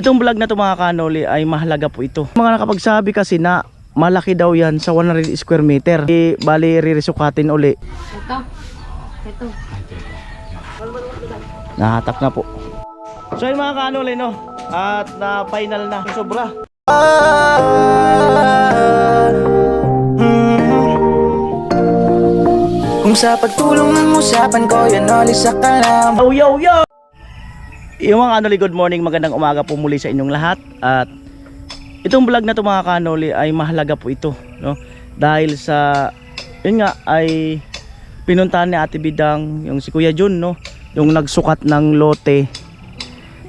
Itong vlog na to mga kanoli ay mahalaga po ito. Mga nakapagsabi kasi na malaki daw yan sa 100 square meter. Bali ririsukatin uli. Ito. Nahatak na po. So yun mga kanoli no. At na final na. Sobra. Kung sa pagtulong ng usapan ko, yan oli sa kalam. Yo yo yo! Yung mga kanoli, good morning, magandang umaga po muli sa inyong lahat. At itong vlog na to mga kanoli ay mahalaga po ito, no? Dahil sa yun nga ay pinuntahan ni Ate Bidang yung si Kuya Jun, no? Yung nagsukat ng lote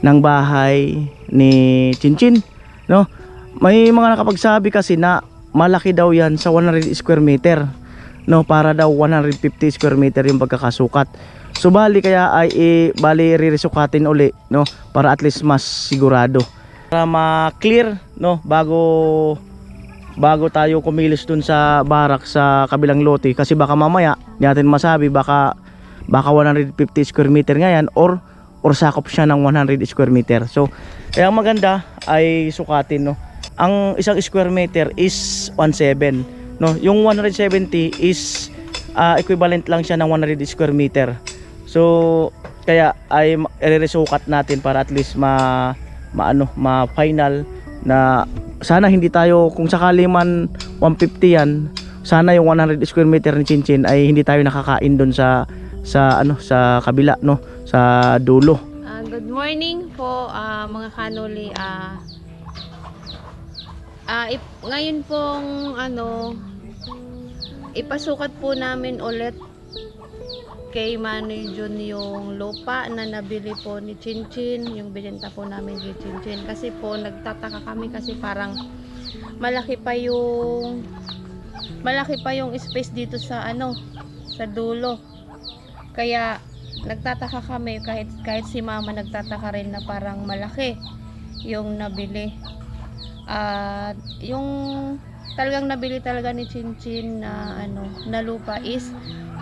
ng bahay ni Chinchin, no? May mga nakapagsabi kasi na malaki daw yan sa 100 square meter, no? Para daw 150 square meter yung pagkakasukat. So bali kaya ay bali ririsukatin uli, no? Para at least mas sigurado. Para ma-clear, no? Bago tayo kumilos dun sa barak sa kabilang lote, kasi baka mamaya di natin masabi, baka 150 square meter ngayon or sakop siya ng 100 square meter. So kaya ang maganda ay sukatin, no? Ang isang square meter is 1.7, no? Yung 170 is equivalent lang siya ng 100 square meter. So kaya ay iresukat natin para at least ma-final na sana hindi tayo, kung sakali man 150 yan, sana yung 100 square meter ni Chinchin ay hindi tayo nakakain doon sa kabila, no, sa dulo. Good morning po mga kanoli. Ngayon pong ipasukat po namin ulit kay Manoy Jun yung lupa na nabili po ni Chinchin, yung binenta po namin kay Chinchin. Kasi po nagtataka kami kasi parang malaki pa yung space dito sa sa dulo. Kaya nagtataka kami, kahit si Mama nagtataka rin na parang malaki yung nabili. Yung talagang nabili talaga ni Chinchin na lupa is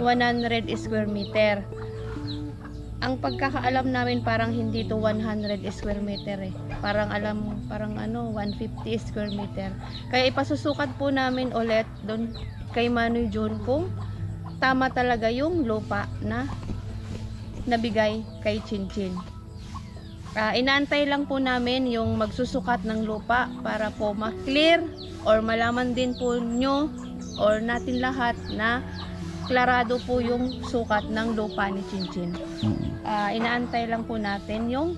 100 square meter. Ang pagkakaalam namin parang hindi to 100 square meter eh. Parang 150 square meter. Kaya ipasusukat po namin ulit doon kay Manoy Jun kung tama talaga yung lupa na nabigay kay Chinchin. Inaantay lang po namin yung magsusukat ng lupa para po ma-clear or malaman din po nyo or natin lahat na klarado po yung sukat ng lupa ni Chinchin. Inaantay lang po natin yung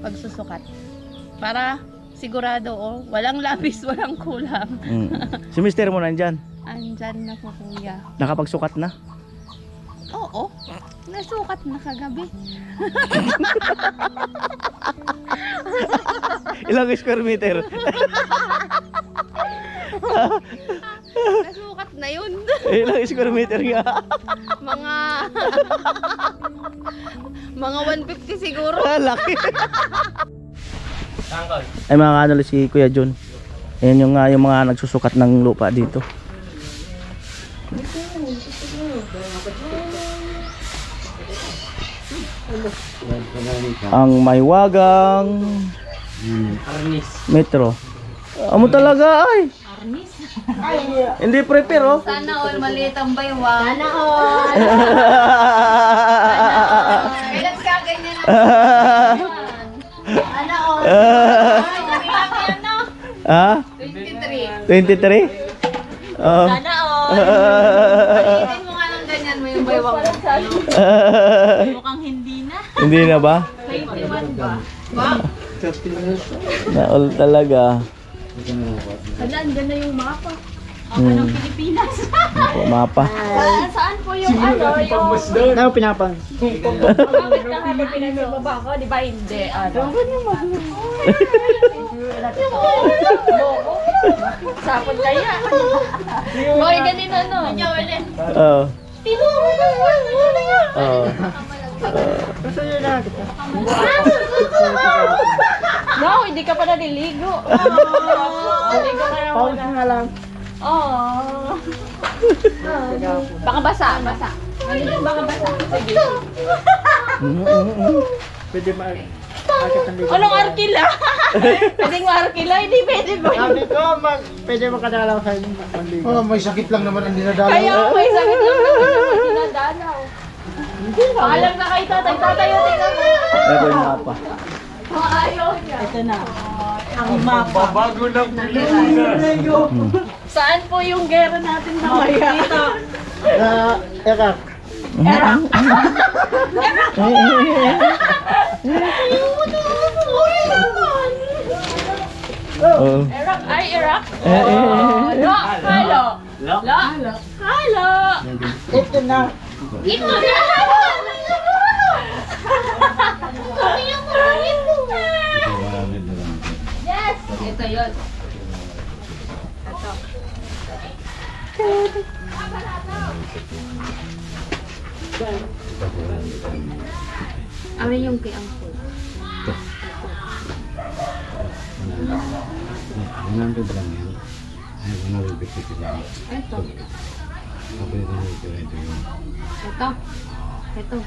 pagsusukat para sigurado walang labis, walang kulang. Si mister mo nandyan? Andyan na po kuya. Nakapagsukat na? Oo, nasukat na kagabi. Ilang square meter? Nasukat na yun. Ilang square meter nga? mga 150 siguro. Laki. Ay mga kanoli, si Kuya Jun. Ayan yung mga nagsusukat ng lupa dito. Ang Maywagang Metro. Amo talaga ay. Hindi prepare oh. Sana all maliit ang baywang. Sana all. Kailan ka ganyan na? Sana all. Ah? 23? Oh. Sana all. Palitin mo nga ng ganyan mo yung baywang. Mukhang hindi na. Hindi na ba? 21 ba? Ba? Na-all talaga. Hala, andyan na yung mapa. Ng Pilipinas. Mapa. Saan po yung yung... Ano pinapang? Bakit nakala pinagmaba ko? Di ba hindi? Sapon kaya. Hoy, ganito no. Oo. No, hindi ka pa naliligo. Ligo ka na muna. nga lang. Oh. Baka basa. Baka basa. Sige. Pwede ma... Anong arkila? Pwedeng arkila? Hindi pwede ba? Sabi ko, pwede makadalaw sa panligo. Oh, may sakit lang naman ang dinadala. Kaya may sakit lang naman yung dinadalaw. Paalam na kay tatay. Tatayo, tingnan mo. Ito yung mapa. Ayaw niya. Ito na. Ang mapa. Bago lang Saan po yung gera natin mamaya? Dito. Ekak. Oh. Iraq, ay Iraq. Eh. Lo, halo. Lo, halo. Ito na. Ito na. Kami yung kumain mo. Yes. Ito yun. Ito. Amin yung kay Angkol. Ito. Ito.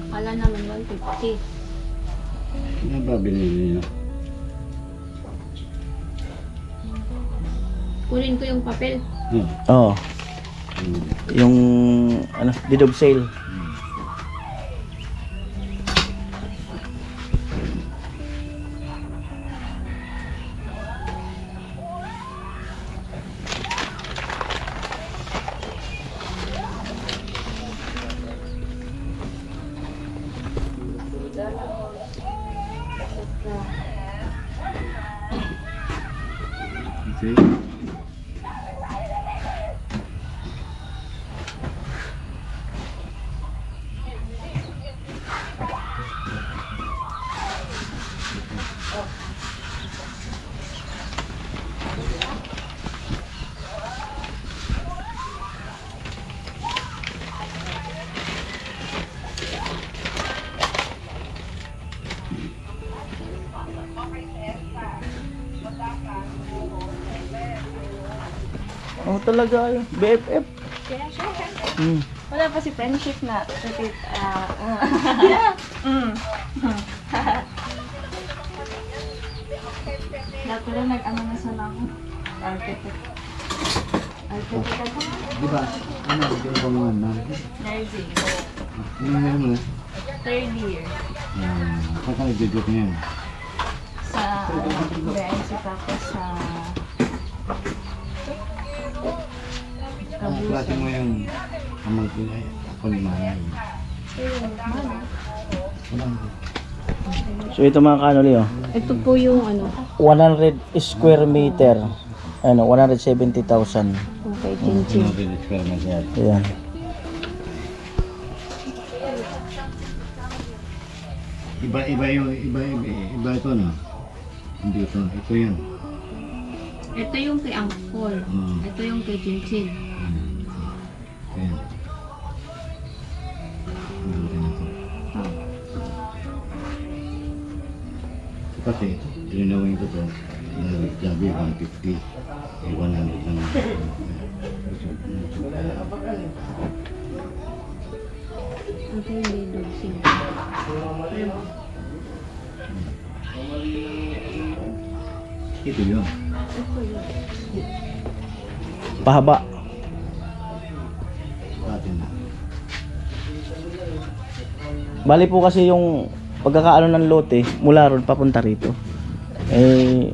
Kala naman 150. Ano ba binili niyo? Kunin ko yung papel. Oh. Yung ano, deed of sale. Okay. Oh, talaga yun. BFF. Hmm. Wala pa si friendship na. Dati rin nag-ano na sa lang. Architect. Architect ako. Di ba? Ano, di ba mga na? Nursing. Ano meron mo na? Third year. Saan ka nag-graduate ngayon? Sa BNC tapos sa Ang klase mo yung pamangkin ay ako ni Manay. So ito mga kanoli, oh. Ito po yung ano, 100 square meter. Ano, 170,000. kay Chinchin. Ayan. Iba ito na. Hindi ito. Ito yan. Ito yung kay Angkol. Ito yung kay Chinchin. Ito yan. Kasi, tinawin ko ito. Sabi 150. 100 lang. Ito yung deduction. Ito yun. Pahaba. Atin na. Bali po kasi yung pagkakaano ng lote mula ron papunta rito. Eh,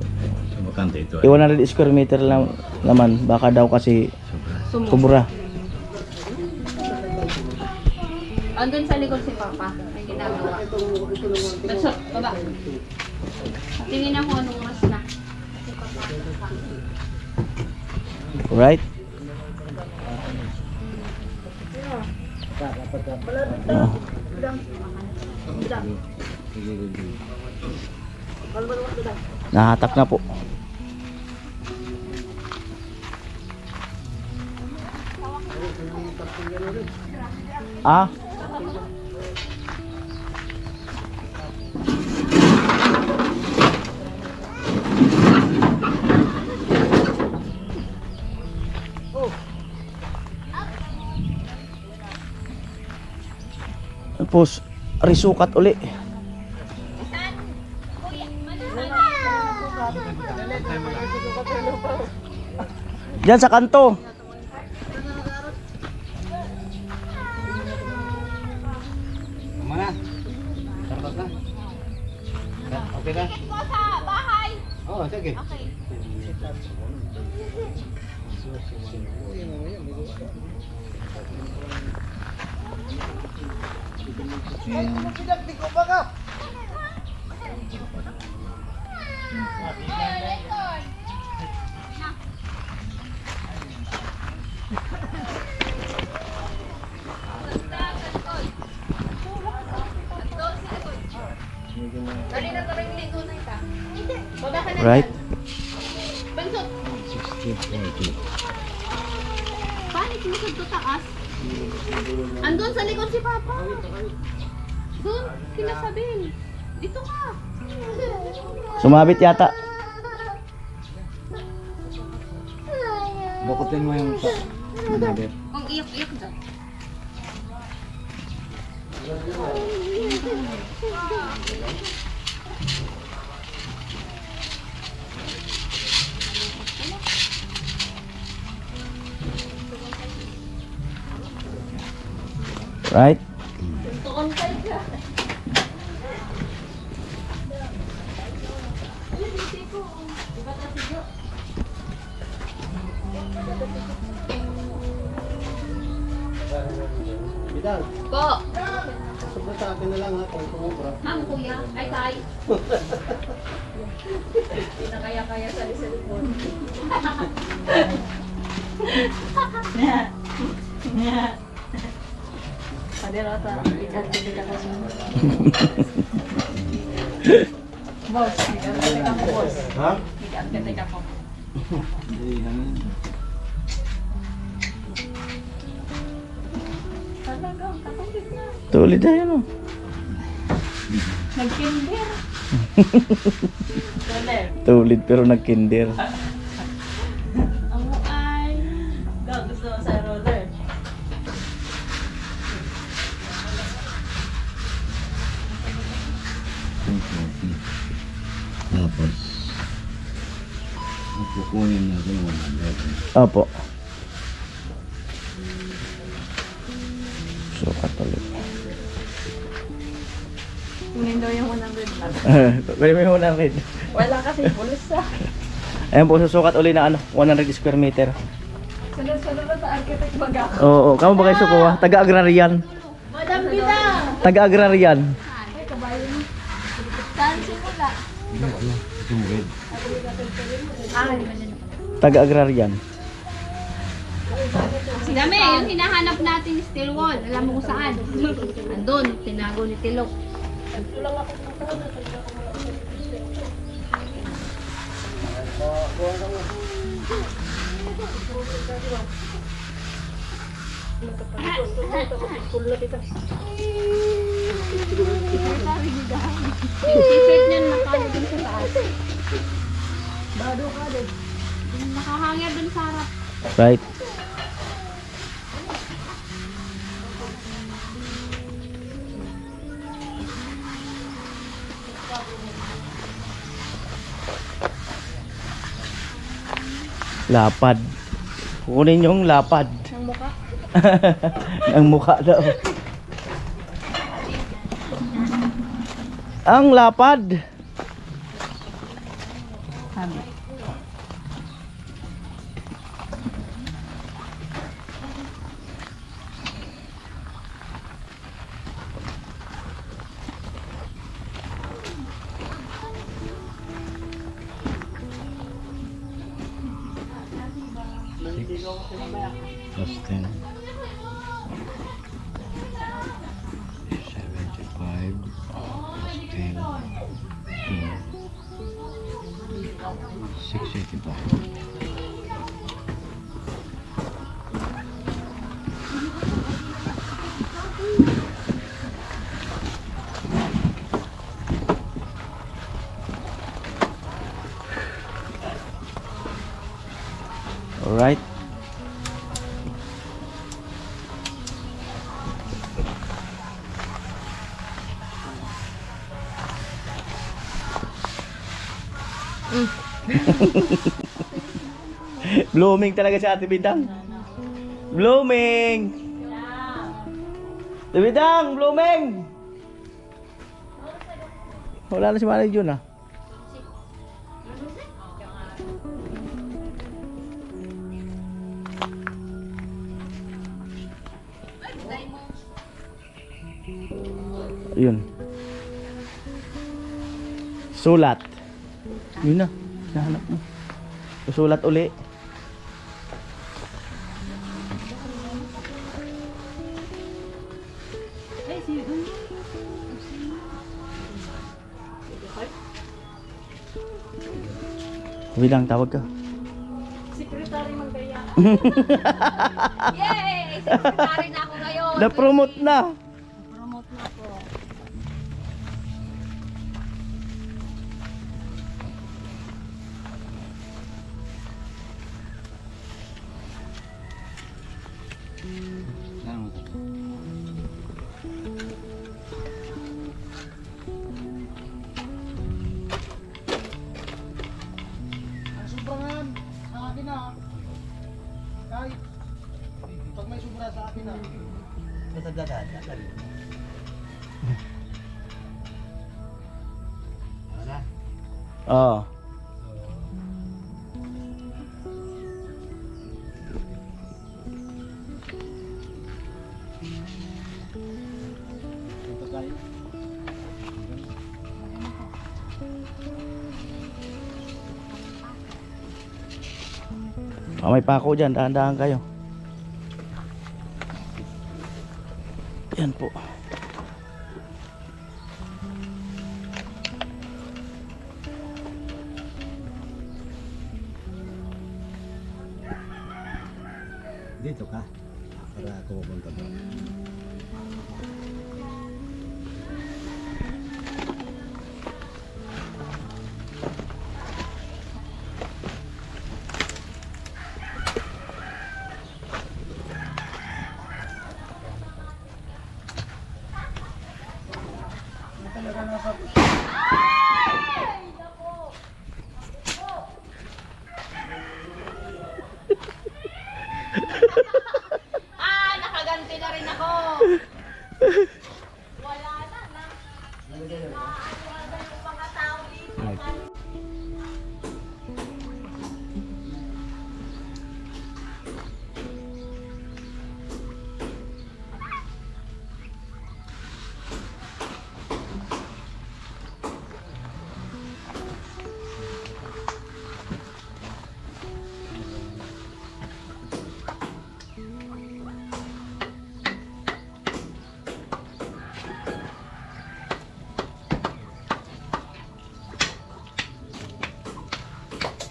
So, bakante ito. 100 square meter lang naman. Baka daw kasi sobra. Andun sa likod si Papa. May ginagawa. Beso, baba. Tingin ako anong oras na. Right? Oh. Nahatak na po. Ah. Tapos risukat uli. Diyan sa kanto. Tama na. Sarap na. Okay na? Sa bahay. Oo, sige. Okay. Right? Bansot. 60. Paano sinusod to taas? Andun sa likod si Papa. Doon, kinasabihin. Dito ka. Sumabit yata. Bukutin mo yung David. Kung iyak-iyak dyan. Right? Bidal, Po. sobrang sa akin na lang ha, kung kumubra. Ma'am, kuya. Ay, tay. Hindi na kaya-kaya sa likod. Paderota, ikat-ikat ka siya. Boss, ikat-ikat ako, boss. Ha? Ikat-ikat ako. Hindi namin. Talagang, katulid na. Tulid na yan oh. Nag-kinder. Tulir. Tulid pero nagkinder. Ang ay. Gusto mo sa roller. Tapos, kukunin natin yung 100. Opo. Sukat ulit. Kunin daw yung 100 lang. Pwede mo yung 100. Wala kasi bulsa. Ayan po, susukat uli na ano, 100 square meter. Sunod-sunod na sa architect baga. Oo, kamo ba kayo sukuha? Taga-agrarian. Madam Bida. Taga-agrarian. Ay, kabayo mo. Saan simula? Tubig. Taga-agrarian. Dami, yung hinahanap natin steel wall. Alam mo kung saan? Andun, tinago ni Tilok. Yung t-shirt niyan nakano dun sa taas. Nakahangir dun sa harap. Right? Lapad. Kukunin yung lapad. Ang mukha. Ang mukha daw. Ang lapad. Plus 10. 75. Plus 10. 685. Alright. Blooming talaga si Ate Bidang. Blooming! Ate Bidang, blooming! Wala na si Manay Jun ah. Yun. Sulat. Yun na. Nahanap mo. Sulat uli. Bilang tawag ka. Secretary Magdaya. Yay! Secretary na ako ngayon. Na-promote na. Promote na ako. Ang sobrahan, sa akin na. Kahit, pag may sobra sa akin na. Oo. May pako dyan, dahan-dahan kayo. Yan po. Dito ka. Para ako pupunta doon. Nakaganti na rin ako.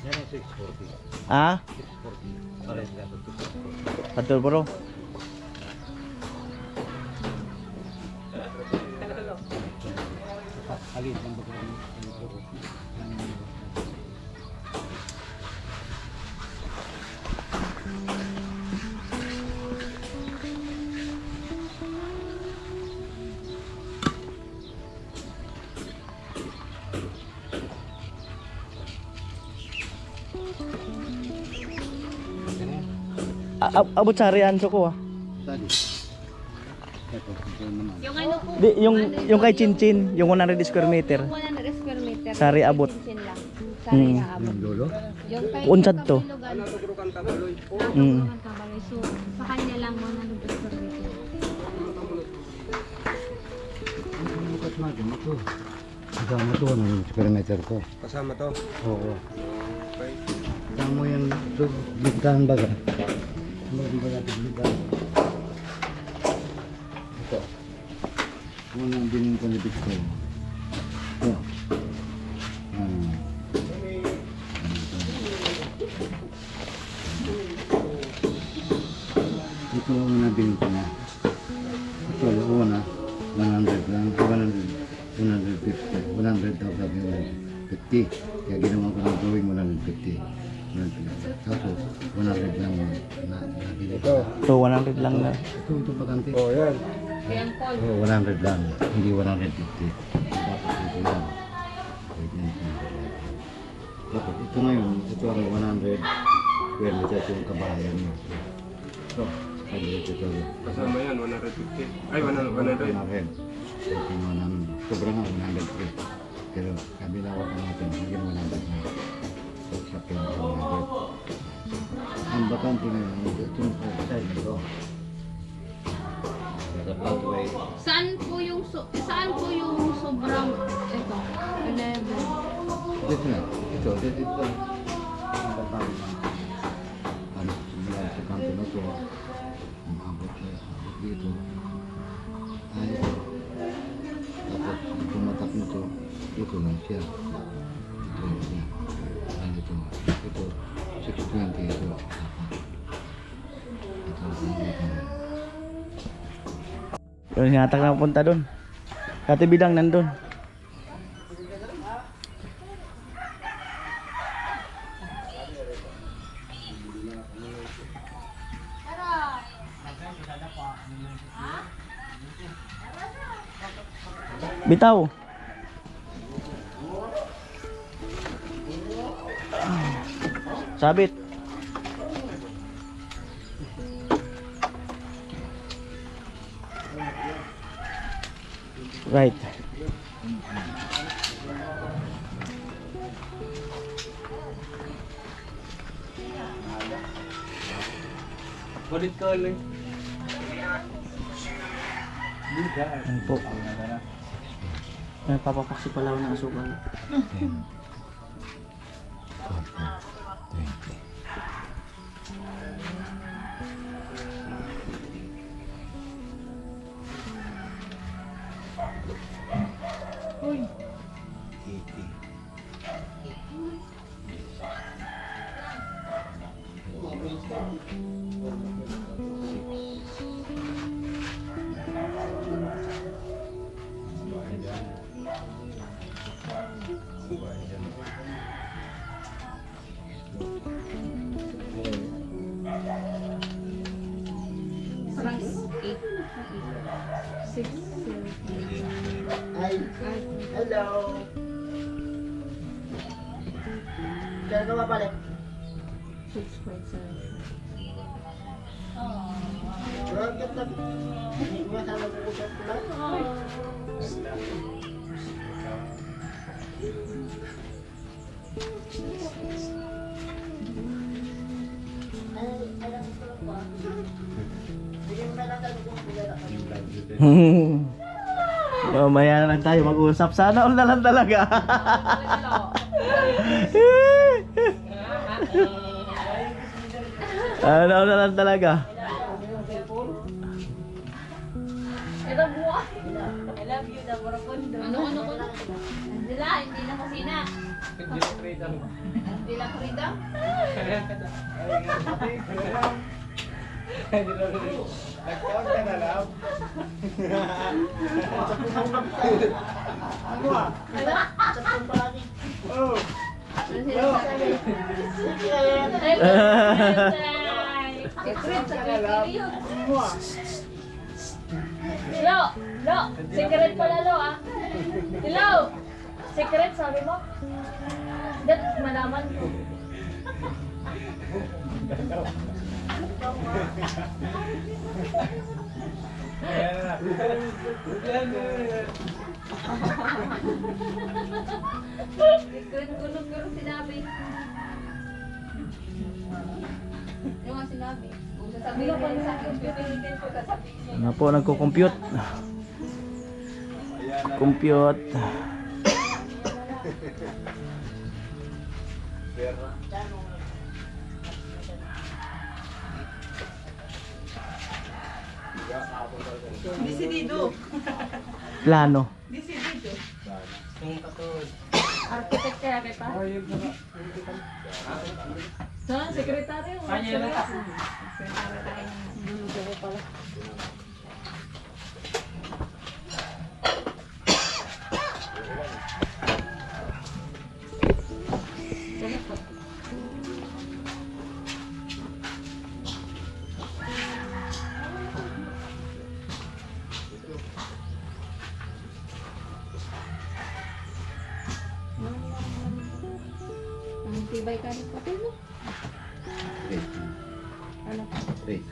Yan ang 640. Ah? 640. Pares ka ito. Patul bro. Alit ng bago. Abot sa Rianso ko ah. Tadi. Ito, ito naman. Yung ano po? Di, yung kay Chinchin, yung 100 square meter. 100 square meter. Sari abot. Chinchin lang. Sari na abot. Yung lolo? Yung kay Unsad to? Mm. So, sa kanya lang 100 square meter. Bukas natin ito. Kasama to, ng square meter to. Kasama to. Oo. Kasama mo yung bigtahan baga. Baga bigtahan. Ito. Unang bilhin ko ni Victor. Ito. Ito ang unang bilhin ko na. Ito ang una. 100 lang. 150. 100 daw sabi ko. 50. Kaya ginawa ko ng drawing 150. 150. Tapos 100 lang na nabili ko. So 100 lang na. Ito bakante. Oh, yan. Kaya Paul. Oo, 100 lang. Hindi 150. Tapos ito yan. Wait, yan. Tapos ito ngayon, ito ang 100 square meters yung kabahayan mo. Ito, ito. Kasama yan, 150. Ay, 100. 100. So, kinuha namin. Sobra nga, 100. Pero kabilawa pa natin, hanggang 100 na. So, sa pinaka 100. Ang bakante ngayon, ito yung side ito. Sa pathway. Saan po yung sobrang ito? 11. Dito na. Ito. Ang bakante. Ano, simula sa kanto na ito. Umabot dito. Ay, ito. Tapos, tumatak na ito. Dito lang siya. Ito lang siya. Ay, ito. Ito. 620 ito. Ito. Dito. Yun, hinatak na punta doon. Kati Bidang nandun. Bitaw. Sabit. Right. Kulit ka lang. Ano po? Ay, papapaksi pala ako ng asukal. Hello. Kaya ka mabalik? 6.7. Bakit na? Hindi ko nga sana mag-usap ko lang. Mamaya na lang tayo mag-usap. Sana all na lang talaga. Sana all na lang talaga. Ito buwan. I love you, Damarapondo. Ano ko? Hindi na kusina. Hindi lang freedom. Nagkaon ka na lang. Ano ah? Chat ko palagi. Oh. Secret sa period. Ano ah? Lo, secret pala lo ah. Hello, secret sabi mo? Dat malaman ko. Ayan na. Secret ko nung pero sinabi. Yung nga sinabi. Kung sasabihin ko sa akin, pipilitin ko sasabihin. Ano po, nagko-compute. Compute. Plano. Architect kaya kay pa? Saan? Sekretaryo? Kanya na. Sekretaryo tayo. Dulu pala. Tibay ka rin pati no? Rate. Ano? Rate.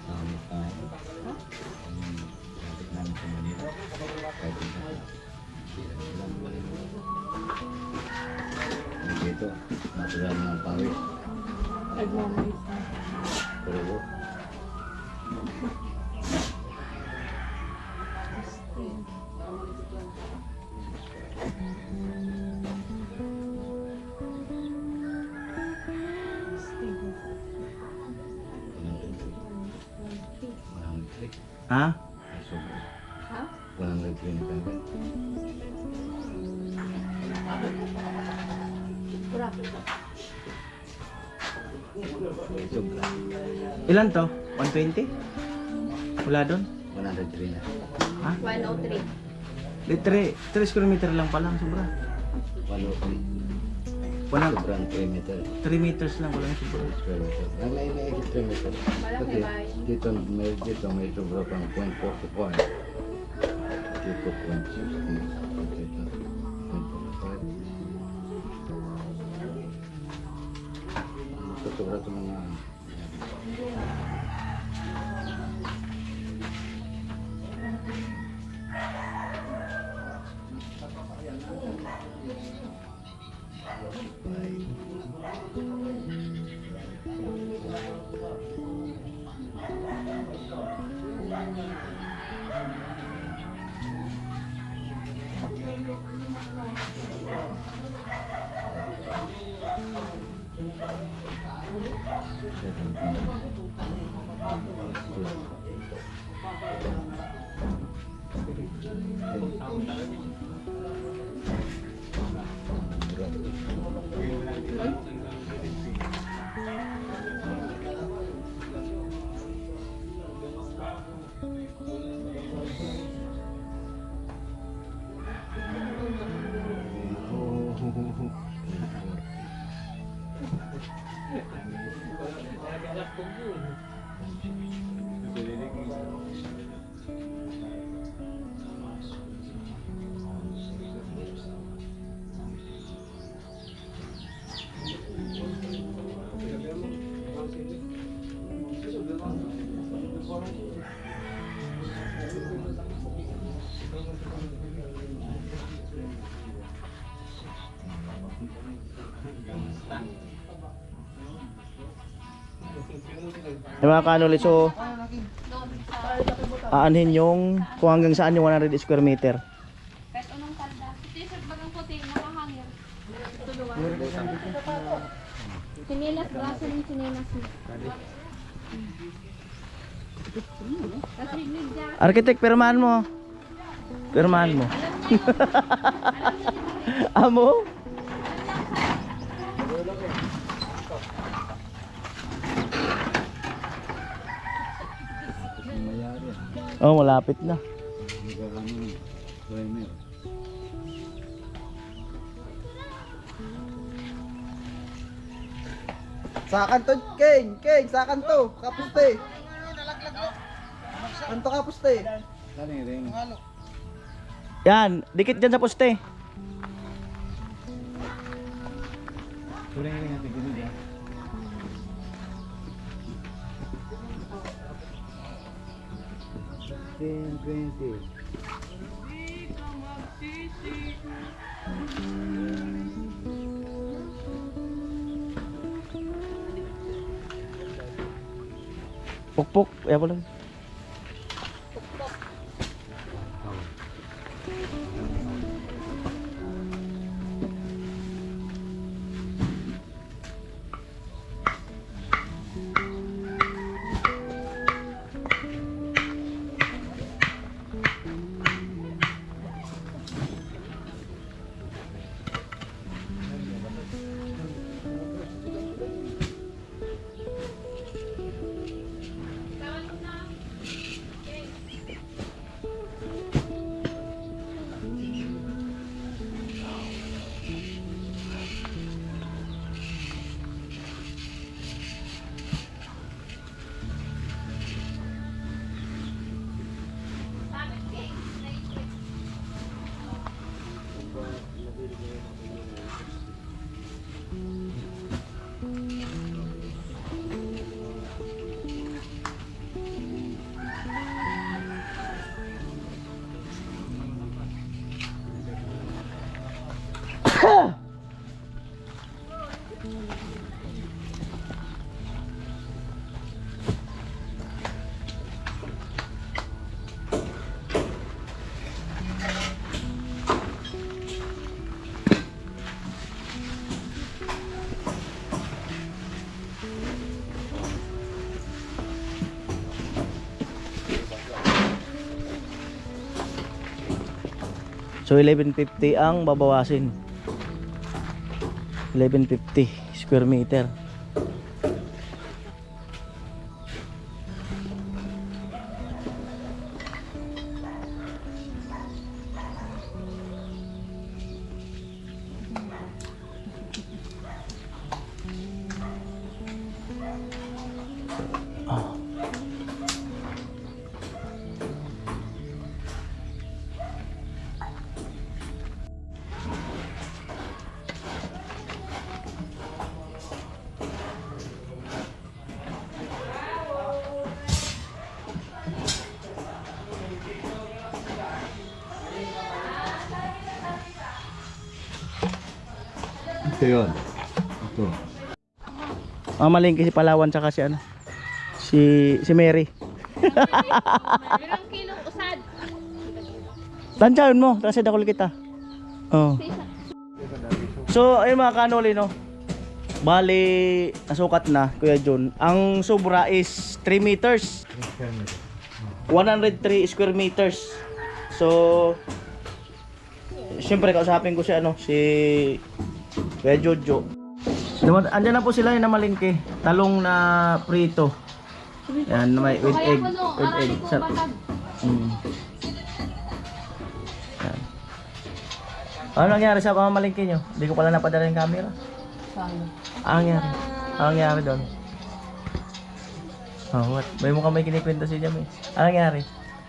Sabi tayo. Sabi namin sa Manila. Kahit isa. Dito, natural ng pawis. Nagmamais na. Pero Ha? Ha? 120 Pura. Sobra. Ilan to? 120? Wala doon? 103 na. Ha? 103. Di 3 square meter lang pala, sobra. 103. Walang Sobrang 3 meter. 3 meters lang, walang sobra. Square meter. Ang nainahigit 3 meter. Malaki ba? Dito may sobra pang 0.44. Dito 0.60. Dito 0.45. Ito sobra ito mga Yung mga kanuli, so aanhin yung kung hanggang saan yung 100 square meter. Kahit anong tanda. T-shirt bagang puti, nakahangir. Sinilas, braso ng sinilas mo. Tapos liglig dyan. Architect, pirmahan mo. Pirmahan mo. Amo? mayari. Oh, malapit na. Nagkakaroon ng primer. Sa kanto, King, sa kanto, kapuste. Kanto kapuste. Lani ring. Yan, dikit dyan sa poste. Ring natin gini ya. Ten, 20. Pukpuk, ya boleh. So 1150 ang babawasin. 1150 square meter. Ito yun. Ito. Mamalingki si Palawan tsaka si ano? Si Mary. Ilang kilong usad? Tansyahin mo, kasi dakol kita. Oh. So, ayun mga kanoli, no? Bali, nasukat na, Kuya John. Ang sobra is 3 meters. 103 square meters. So, siyempre kausapin ko si ano, si Kuya Jojo. Andyan na po sila yung namalingki. Talong na prito. Yan, na may with egg. With egg. Mm. Yan. Ano nangyari sa pamamalingki nyo? Hindi ko pala napadala yung camera. Ano nangyari? Ano nangyari doon? Oh, what? May mukhang may kinikwento si Jam eh. Ano nangyari?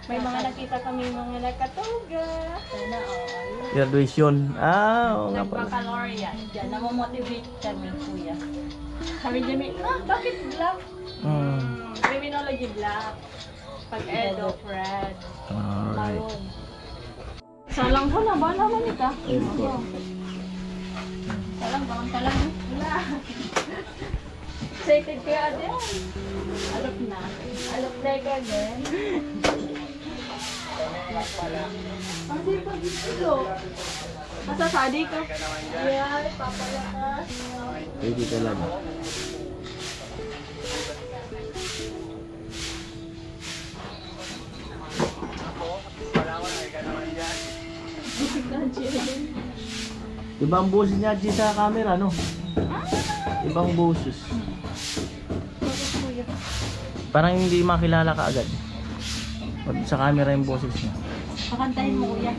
May mga nakita kami mga nakatuga. Sana all. Graduation. Oo nga pala. Nagbaccalaureate. Diyan, namomotivate kami, kuya. Sabi niya, bakit black? Criminology black. Pag-edo, Fred. Alright. Maroon. Salang ko na, bala mo nita. Salang, bawang salang. Wala. Excited kaya din. Alok na. Alok na ka din. Ang sipag dito. Masasadi ka. Yeah, papalakas. Pwede talaga. Ibang boses niya G sa camera, no? Ibang boses. Parang hindi makilala ka agad. Pag sa camera yung boses niya. Pakantahin mo, kuya.